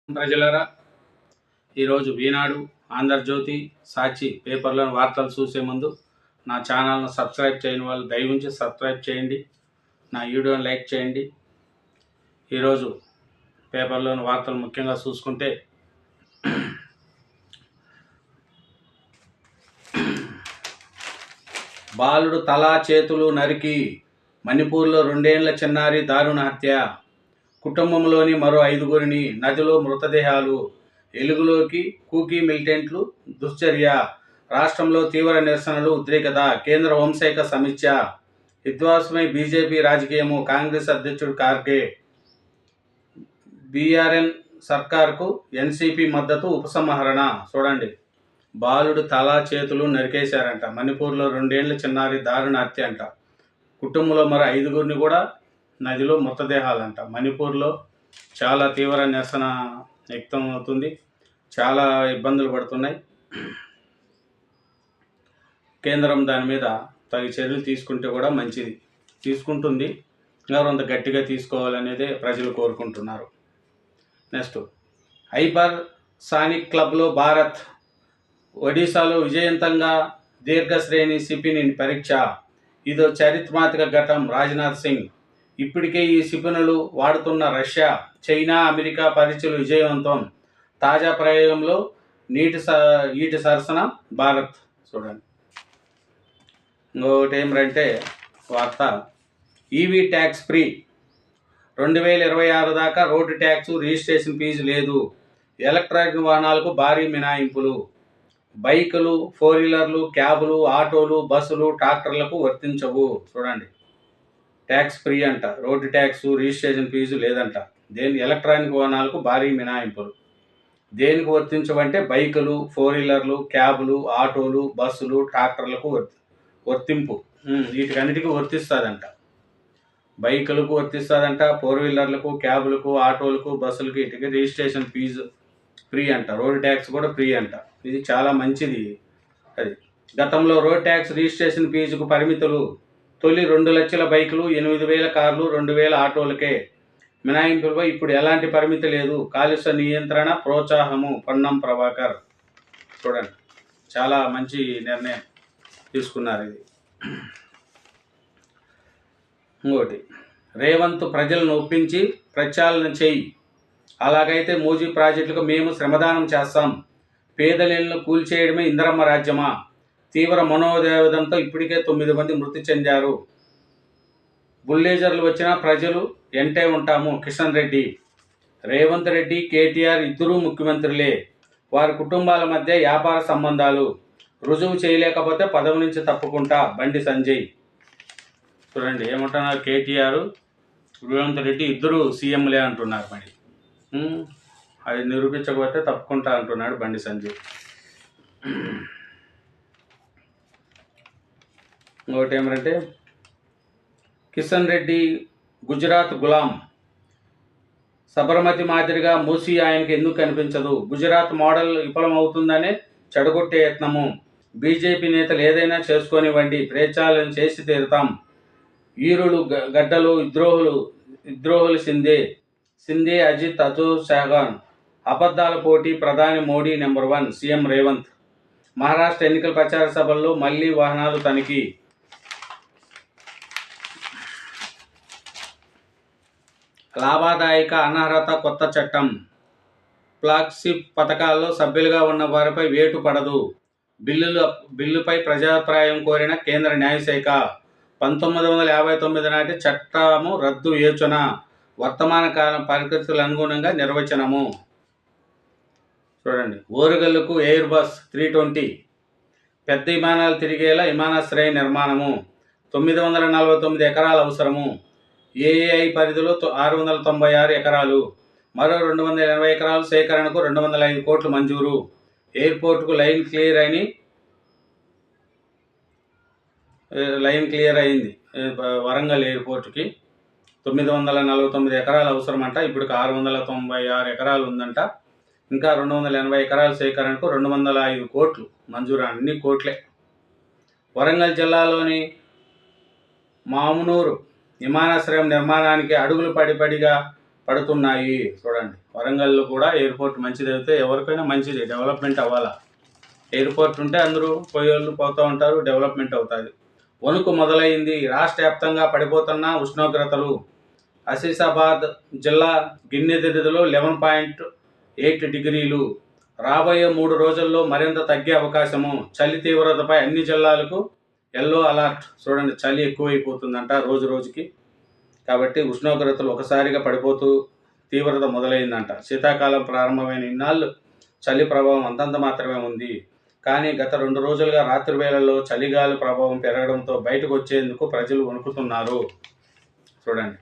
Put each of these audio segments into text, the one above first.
ప్రజలారా, ఈరోజు ఈనాడు, ఆంధ్రజ్యోతి, సాక్షి పేపర్లోని వార్తలు చూసే ముందు నా ఛానల్ను సబ్స్క్రైబ్ చేయని వాళ్ళు దయవుంచి సబ్స్క్రైబ్ చేయండి, నా వీడియోని లైక్ చేయండి. ఈరోజు పేపర్లోని వార్తలు ముఖ్యంగా చూసుకుంటే, బాలుడు తలా చేతులు నరికి మణిపూర్లో 2 ఏళ్ల చిన్నారి దారుణ హత్య. కుటుంబంలోని మరో 5గురిని నదిలో మృతదేహాలు. వెలుగులోకి కూకీ మిలిటెంట్లు దుశ్చర్య. రాష్ట్రంలో తీవ్ర నిరసనలు, ఉద్రిక్తత. కేంద్ర హోంశాఖ సమీక్ష. విధ్వంసమై బీజేపీ రాజకీయము. కాంగ్రెస్ అధ్యక్షుడు ఖార్గే. బీఆర్ఎన్ సర్కార్కు ఎన్సీపీ మద్దతు. ఉపసంహరణ. చూడండి, బాలుడు తల చేతులు నరికేశారంట. మణిపూర్లో 2 ఏళ్ల చిన్నారి దారుణ హత్య అంట. కుటుంబంలో మరో 5గురిని కూడా నదిలో మృతదేహాలంట. మణిపూర్లో చాలా తీవ్ర నిరసన వ్యక్తం అవుతుంది, చాలా ఇబ్బందులు పడుతున్నాయి. కేంద్రం దాని మీద తగు చర్యలు తీసుకుంటే కూడా మంచిది, తీసుకుంటుంది. ఎవరంత గట్టిగా తీసుకోవాలనేదే ప్రజలు కోరుకుంటున్నారు. నెక్స్ట్, హైపర్ సానిక్ క్లబ్లో భారత్. ఒడిశాలో విజయవంతంగా దీర్ఘశ్రేణి క్షిపణి పరీక్ష. ఇదో చారిత్రాత్మక ఘట్టం. రాజ్నాథ్ సింగ్. ఇప్పటికే ఈ క్షిపణులు వాడుతున్న రష్యా, చైనా, అమెరికా పరీక్షలు విజయవంతం. తాజా ప్రయోగంలో నీటి సరసన భారత్. చూడండి, ఇంకొకటి ఏమిటంటే వార్త, ఈవీ ట్యాక్స్ ఫ్రీ. 2026 దాకా రోడ్డు ట్యాక్స్, రిజిస్ట్రేషన్ ఫీజు లేదు. ఎలక్ట్రానిక్ వాహనాలకు భారీ మినహాయింపులు. బైకులు, 4-వీలర్లు, క్యాబులు, ఆటోలు, బస్సులు, ట్రాక్టర్లకు వర్తించవు. చూడండి, ట్యాక్స్ ఫ్రీ అంట. రోడ్డు ట్యాక్స్, రిజిస్ట్రేషన్ ఫీజు లేదంట. ఎలక్ట్రానిక్ వాహనాలకు భారీ మినహాయింపులు. దేనికి వర్తించవంటే బైకులు, 4-వీలర్లు, క్యాబులు, ఆటోలు, బస్సులు, ట్రాక్టర్లకు వర్తింపు. వీటికన్నిటికీ వర్తిస్తుందంట. బైకులకు వర్తిస్తుందంట, 4-వీలర్లకు, క్యాబులకు, ఆటోలకు, బస్సులకు, వీటికి రిజిస్ట్రేషన్ ఫీజు ఫ్రీ అంట. రోడ్ ట్యాక్స్ కూడా ఫ్రీ అంట. ఇది చాలా మంచిది. అది గతంలో రోడ్ ట్యాక్స్, రిజిస్ట్రేషన్ ఫీజుకు పరిమితులు. తొలి 2 లక్షల బైకులు, 8,000 కార్లు, 2,000 ఆటోలకే మినహాయింపులపై ఇప్పుడు ఎలాంటి పరిమితి లేదు. కాలుష్య నియంత్రణ ప్రోత్సాహము. పొన్నం ప్రభాకర్. చూడండి, చాలా మంచి నిర్ణయం తీసుకున్నారు ఇది. ఇంకోటి, రేవంత్ ప్రజలను ఒప్పించి ప్రక్షాళన చేయి. అలాగైతే మోజీ ప్రాజెక్టులకు మేము శ్రమదానం చేస్తాం. పేదలను కూల్చేయడమే ఇందిరమ్మ రాజ్యమా? తీవ్ర మనోవేదనతో ఇప్పటికే 9 మంది మృతి చెందారు. బుల్డోజర్లు వచ్చినా ప్రజలు ఎంటే ఉంటాము. కిషన్ రెడ్డి. రేవంత్ రెడ్డి, కేటీఆర్ ఇద్దరూ ముఖ్యమంత్రులే. వారి కుటుంబాల మధ్య వ్యాపార సంబంధాలు. రుజువు చేయలేకపోతే పదవి నుంచి తప్పుకుంటా. బండి సంజయ్. చూడండి, ఏమంటున్నారు కేటీఆర్, రేవంత్ రెడ్డి ఇద్దరు సీఎంలే అంటున్నారు. మరి అది నిరూపించకపోతే తప్పుకుంటా అంటున్నాడు బండి సంజయ్. ఇంకోటి ఏమంటే, కిషన్ రెడ్డి గుజరాత్ గులాం. సబర్మతి మాదిరిగా మూసీ ఆయనకి ఎందుకు కనిపించదు? గుజరాత్ మోడల్ విఫలమవుతుందనే చెడగొట్టే యత్నము. బీజేపీ నేతలు ఏదైనా చేసుకోనివ్వండి, ప్రచారం చేసి తీరుతాం. ఈరులు గడ్డలు విద్రోహులు సింధే అజిత్, అజోర్ షాగాన్. అబద్ధాల పోటీ. ప్రధాని మోడీ నెంబర్ 1. సీఎం రేవంత్. మహారాష్ట్ర ఎన్నికల ప్రచార సభల్లో మళ్లీ వాహనాలు తనిఖీ. లాభదాయక అనర్హత కొత్త చట్టం. ఫ్లాగ్షిప్ పథకాల్లో సభ్యులుగా ఉన్న వారిపై వేటు పడదు. బిల్లుపై ప్రజాభిప్రాయం కోరిన కేంద్ర న్యాయశాఖ. 1959 నాటి చట్టము రద్దు యోచన. వర్తమాన కాలం పరిస్థితులకు అనుగుణంగా నిర్వచనము. చూడండి, ఓరుగల్లుకు ఎయిర్ బస్ 320. పెద్ద విమానాలు తిరిగేలా విమానాశ్రయ నిర్మాణము. 949 ఎకరాలు అవసరము. ఏఐ పరిధిలో 696 ఎకరాలు. మరో 280 ఎకరాలు సేకరణకు 205 కోట్లు మంజూరు. ఎయిర్పోర్టుకు లైన్ క్లియర్ అయింది. వరంగల్ ఎయిర్పోర్టుకి 949 ఎకరాలు అవసరమంట. ఇప్పుడు 696 ఎకరాలు ఉందంట. ఇంకా 280 ఎకరాల సేకరణకు 205 కోట్లు మంజూరు. అన్ని కోట్లే. వరంగల్ జిల్లాలోని మామునూరు విమానాశ్రయం నిర్మాణానికి అడుగులు పడిగా పడుతున్నాయి. చూడండి, వరంగల్లో కూడా ఎయిర్పోర్ట్ మంచిది అయితే ఎవరికైనా మంచిది, డెవలప్మెంట్ అవ్వాలా. ఎయిర్పోర్ట్ ఉంటే అందరూ పోయేళ్ళు పోతూ ఉంటారు, డెవలప్మెంట్ అవుతుంది. వణుకు మొదలైంది. రాష్ట్ర వ్యాప్తంగా పడిపోతున్న ఉష్ణోగ్రతలు. ఆసిఫాబాద్ జిల్లా గిన్నెదిరిలో 11.8 డిగ్రీలు. రాబోయే 3 రోజుల్లో మరింత తగ్గే అవకాశము. చలి తీవ్రతపై అన్ని జిల్లాలకు ఎల్లో అలర్ట్. చూడండి, చలి ఎక్కువైపోతుందంట రోజు రోజుకి. కాబట్టి ఉష్ణోగ్రతలు ఒకసారిగా పడిపోతూ తీవ్రత మొదలైందంట. శీతాకాలం ప్రారంభమైన ఇన్నాళ్ళు చలి ప్రభావం అంతంత మాత్రమే ఉంది. కానీ గత 2 రోజులుగా రాత్రి వేళల్లో చలిగాలి ప్రభావం పెరగడంతో బయటకు వచ్చేందుకు ప్రజలు వణుకుతున్నారు. చూడండి,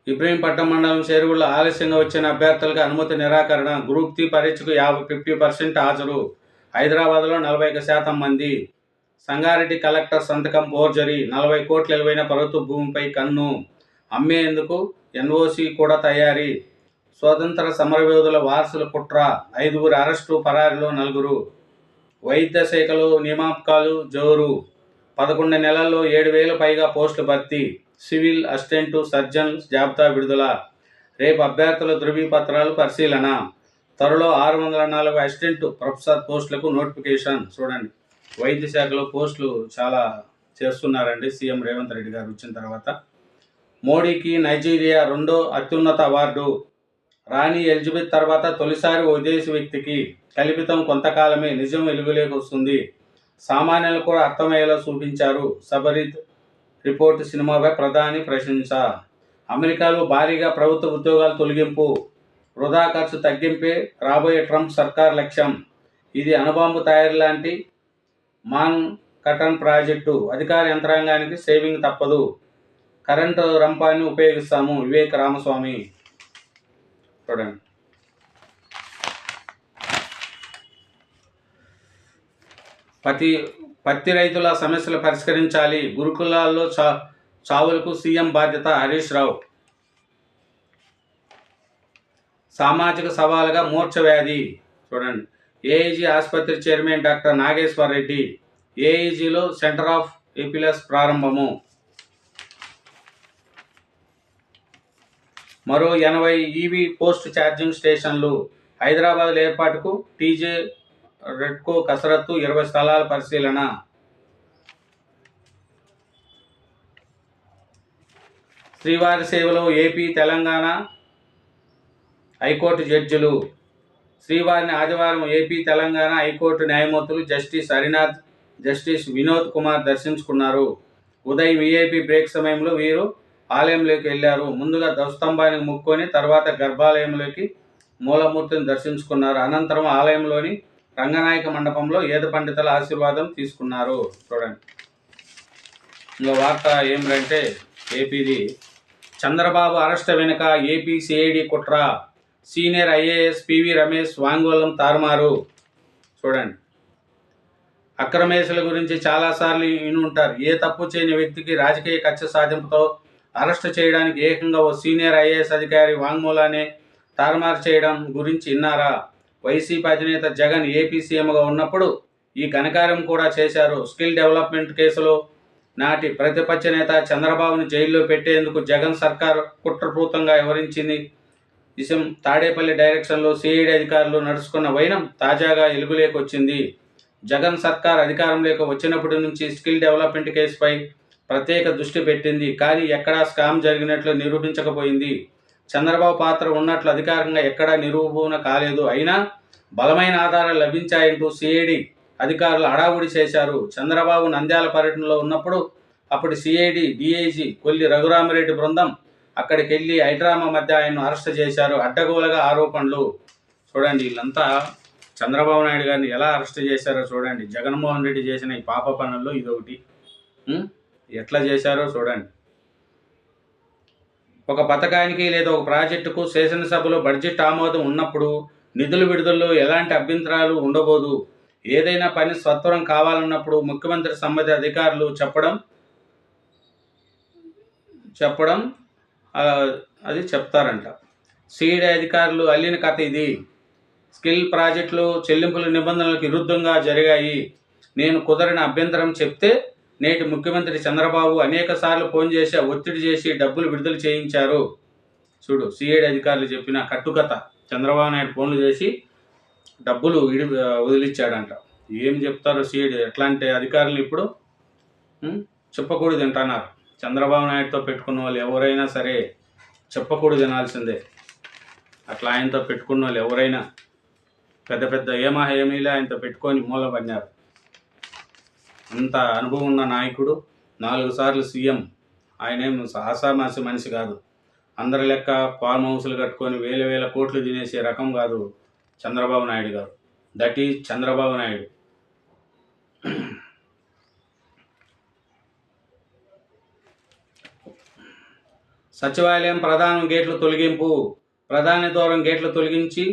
ఇబ్రహీంపట్నం మండలం చేరువుల్లో ఆలస్యంగా వచ్చిన అభ్యర్థులకు అనుమతి నిరాకరణ. గ్రూప్ 3 పరీక్షకు 50% హాజరు. హైదరాబాద్లో 40% మంది. సంగారెడ్డి కలెక్టర్ సంతకం ఫోర్జరీ. 40 కోట్ల విలువైన ప్రభుత్వ భూమిపై కన్ను. అమ్మేందుకు ఎన్ఓసి కూడా తయారీ. స్వతంత్ర సమరయోధుల వారసుల కుట్ర. 5గురు అరెస్టు, పరారీలో 4. వైద్య శాఖలో నియామకాలు జోరు. 11 నెలల్లో 7,000 పైగా పోస్టుల భర్తీ. సివిల్ అసిస్టెంట్, సర్జన్ జాబితా విడుదల. రేపు అభ్యర్థుల ధృవీపత్రాలు పరిశీలన. త్వరలో 604 అసిస్టెంట్ ప్రొఫెసర్ పోస్టులకు నోటిఫికేషన్. చూడండి, వైద్య శాఖలో పోస్టులు చాలా చేస్తున్నారండి సీఎం రేవంత్ రెడ్డి గారు వచ్చిన తర్వాత. మోడీకి నైజీరియా 2వ అత్యున్నత అవార్డు. రాణి ఎలిజబెత్ తర్వాత తొలిసారి ఓ దేశ వ్యక్తికి. కల్పితం కొంతకాలమే, నిజం వెలుగులోకి వస్తుంది. సామాన్యులు కూడా అర్థమయ్యేలా చూపించారు. సబరీత్ రిపోర్టు సినిమాపై ప్రధాని ప్రశంస. అమెరికాలో భారీగా ప్రభుత్వ ఉద్యోగాల తొలగింపు. వృధా ఖర్చు తగ్గింపే రాబోయే ట్రంప్ సర్కార్ లక్ష్యం. ఇది అణుబాంబు తయారీ లాంటి మాన్ కటన్ ప్రాజెక్టు. అధికార యంత్రాంగానికి సేవింగ్ తప్పదు. కరెంటు రంపాన్ని ఉపయోగిస్తాము. వివేక్ రామస్వామి. చూడండి, పత్తి రైతుల సమస్యలు పరిష్కరించాలి. గురుకులాల్లో చావులకు సీఎం బాధ్యత. హరీష్ రావు. సామాజిక సవాలుగా మూర్ఛ వ్యాధి. చూడండి, ఏఐజీ ఆసుపత్రి చైర్మన్ డాక్టర్ నాగేశ్వర్ రెడ్డి. ఏఐజీలో సెంటర్ ఆఫ్ ఎపిలెస్ ప్రారంభము. మరో 80 ఈవీ పోస్ట్ ఛార్జింగ్ స్టేషన్లు. హైదరాబాద్ ఏర్పాటుకు టీజే రెడ్కో కసరత్తు. 20 స్థలాల పరిశీలన. శ్రీవారి సేవలో ఏపీ, తెలంగాణ హైకోర్టు జడ్జిలు. శ్రీవారిని ఆదివారం ఏపీ, తెలంగాణ హైకోర్టు న్యాయమూర్తులు జస్టిస్ హరినాథ్, జస్టిస్ వినోద్ కుమార్ దర్శించుకున్నారు. ఉదయం వీఐపీ బ్రేక్ సమయంలో వీరు ఆలయంలోకి వెళ్లారు. ముందుగా ధ్వజస్తంభానికి ముక్కొని తర్వాత గర్భాలయంలోకి మూలమూర్తిని దర్శించుకున్నారు. అనంతరం ఆలయంలోని రంగనాయక మండపంలో వేద పండితుల ఆశీర్వాదం తీసుకున్నారు. చూడండి, ఇంకో వార్త ఏమిటంటే ఏపీది. చంద్రబాబు అరెస్ట్ వెనుక ఏపీ సిఐడి కుట్ర. సీనియర్ ఐఏఎస్ పివి రమేష్ వాంగ్మూలం తారుమారు. చూడండి, అక్రమేషల గురించి చాలాసార్లు విని ఉంటారు. ఏ తప్పు చేయని వ్యక్తికి రాజకీయ కక్ష సాధింపుతో అరెస్టు చేయడానికి ఏకంగా ఓ సీనియర్ ఐఏఎస్ అధికారి వాంగ్మూలాన్ని తారుమారు చేయడం గురించి విన్నారా? వైసీపీ అధినేత జగన్ ఏపీ సీఎంగా ఉన్నప్పుడు ఈ ఘనకార్యం కూడా చేశారు. స్కిల్ డెవలప్మెంట్ కేసులో నాటి ప్రతిపక్ష నేత చంద్రబాబును జైల్లో పెట్టేందుకు జగన్ సర్కార్ కుట్రపూతంగా వ్యవహరించింది. విషయం తాడేపల్లి డైరెక్షన్లో సిఐడి అధికారులు నడుచుకున్న వైనం తాజాగా వెలుగులోకి వచ్చింది. జగన్ సర్కార్ అధికారంలోకి వచ్చినప్పటి నుంచి స్కిల్ డెవలప్మెంట్ కేసుపై ప్రత్యేక దృష్టి పెట్టింది. కానీ ఎక్కడా స్కామ్ జరిగినట్లు నిరూపించకపోయింది. చంద్రబాబు పాత్ర ఉన్నట్లు అధికారికంగా ఎక్కడా నిరూపణ కాలేదు. అయినా బలమైన ఆధారాలు లభించాయంటూ సిఐడి అధికారులు హడావుడి చేశారు. చంద్రబాబు నంద్యాల పర్యటనలో ఉన్నప్పుడు అప్పటి సిఐడి డిఐజీ కొల్లి రఘురామరెడ్డి బృందం అక్కడికి వెళ్ళి హైడ్రామా మధ్య ఆయన్ను అరెస్ట్ చేశారు. అడ్డగోలుగా ఆరోపణలు. చూడండి, వీళ్ళంతా చంద్రబాబు నాయుడు గారిని ఎలా అరెస్ట్ చేశారో చూడండి. జగన్మోహన్ రెడ్డి చేసిన ఈ పాప పనుల్లో ఇదొకటి. ఎట్లా చేశారో చూడండి. ఒక పథకానికి లేదా ఒక ప్రాజెక్టుకు శాసనసభలో బడ్జెట్ ఆమోదం ఉన్నప్పుడు నిధుల విడుదలలో ఎలాంటి అభ్యంతరాలు ఉండబోదు. ఏదైనా పని సత్వరం కావాలన్నప్పుడు ముఖ్యమంత్రి సంబంధిత అధికారులు చెప్పడం అది చెప్తారంట. సిఐడి అధికారులు అల్లిన కథ ఇది. స్కిల్ ప్రాజెక్టులు చెల్లింపుల నిబంధనలకు విరుద్ధంగా జరిగాయి. నేను కుదరని అభ్యంతరం చెప్తే నేటి ముఖ్యమంత్రి చంద్రబాబు అనేక సార్లు ఫోన్ చేసి ఒత్తిడి చేసి డబ్బులు విడుదల చేయించారు. చూడు, సిఐడి అధికారులు చెప్పిన కట్టుకథ. చంద్రబాబు నాయుడు ఫోన్లు చేసి డబ్బులు వదిలిచ్చాడంట. ఏం చెప్తారు సిఐడి? ఎట్లాంటి అధికారులు ఇప్పుడు చెప్పకూడదు తింటున్నారు. చంద్రబాబు నాయుడుతో పెట్టుకున్న వాళ్ళు ఎవరైనా సరే చెప్పకూడదు తినాల్సిందే. అట్లా ఆయనతో పెట్టుకున్న వాళ్ళు ఎవరైనా పెద్ద పెద్ద ఏమీలే ఆయనతో పెట్టుకొని మూల పడినారు. అంత అనుభవం ఉన్న నాయకుడు, 4 సార్లు సీఎం. ఆయనేం ఆషామాషి మనిషి కాదు. అందరి లెక్క ఫార్మ్ హౌస్లు కట్టుకొని వేల కోట్లు తినేసే రకం కాదు చంద్రబాబు నాయుడు గారు. That is Chandrababu Naidu. సచివాలయం ప్రధాన గేట్లు తొలగింపు. ప్రధాన ద్వారం గేట్లు తొలగించి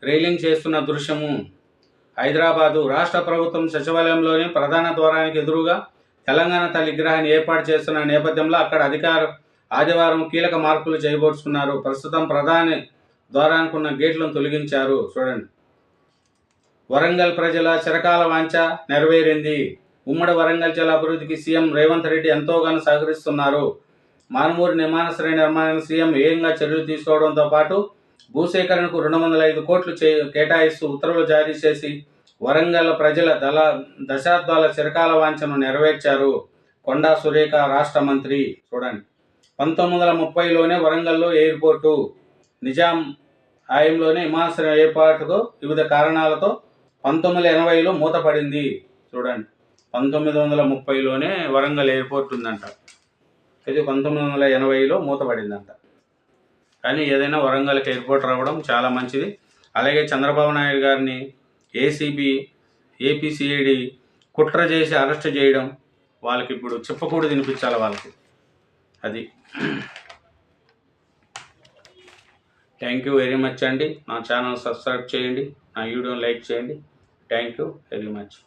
రైలింగ్ చేస్తున్న దృశ్యము. హైదరాబాదు రాష్ట్ర ప్రభుత్వం సచివాలయంలోని ప్రధాన ద్వారానికి ఎదురుగా తెలంగాణ తల్లి విగ్రహాన్ని ఏర్పాటు చేస్తున్న నేపథ్యంలో అక్కడ ఆదివారం కీలక మార్పులు చేయబోతున్నారు. ప్రస్తుతం ప్రధాన ద్వారానికి ఉన్న గేట్లను తొలగించారు. చూడండి, వరంగల్ ప్రజల చిరకాల వాంఛ నెరవేరింది. ఉమ్మడి వరంగల్ జిల్లా అభివృద్ధికి సీఎం రేవంత్ రెడ్డి ఎంతోగానో సహకరిస్తున్నారు. మానుమూరు విమానాశ్రయ నిర్మాణానికి సీఎం ఏకంగా చర్యలు తీసుకోవడంతో పాటు భూసేకరణకు 205 కోట్లు కేటాయిస్తూ ఉత్తర్వులు జారీ చేసి వరంగల్ ప్రజల దశాబ్దాల చిరకాల వాంఛను నెరవేర్చారు. కొండా సురేఖ రాష్ట్ర మంత్రి. చూడండి, 1930లోనే వరంగల్లో ఎయిర్పోర్టు, నిజాం హయాంలోనే విమానాశ్రయం ఏర్పాటుకు వివిధ కారణాలతో 1980లో మూతపడింది. చూడండి, 1930లోనే వరంగల్ ఎయిర్పోర్ట్ ఉందంట. ఇది 1980లో మూతపడిందంట. కానీ ఏదైనా వరంగల్కి ఎయిర్పోర్ట్ రావడం చాలా మంచిది. అలాగే చంద్రబాబు నాయుడు గారిని ఏపీసీఐడి కుట్ర చేసి అరెస్ట్ చేయడం వాళ్ళకి ఇప్పుడు చెప్పకూడదు వినిపించాలి వాళ్ళకి. అది. థ్యాంక్ యూ వెరీ మచ్ అండి. నా ఛానల్ సబ్స్క్రైబ్ చేయండి, నా వీడియోని లైక్ చేయండి. Thank you very much.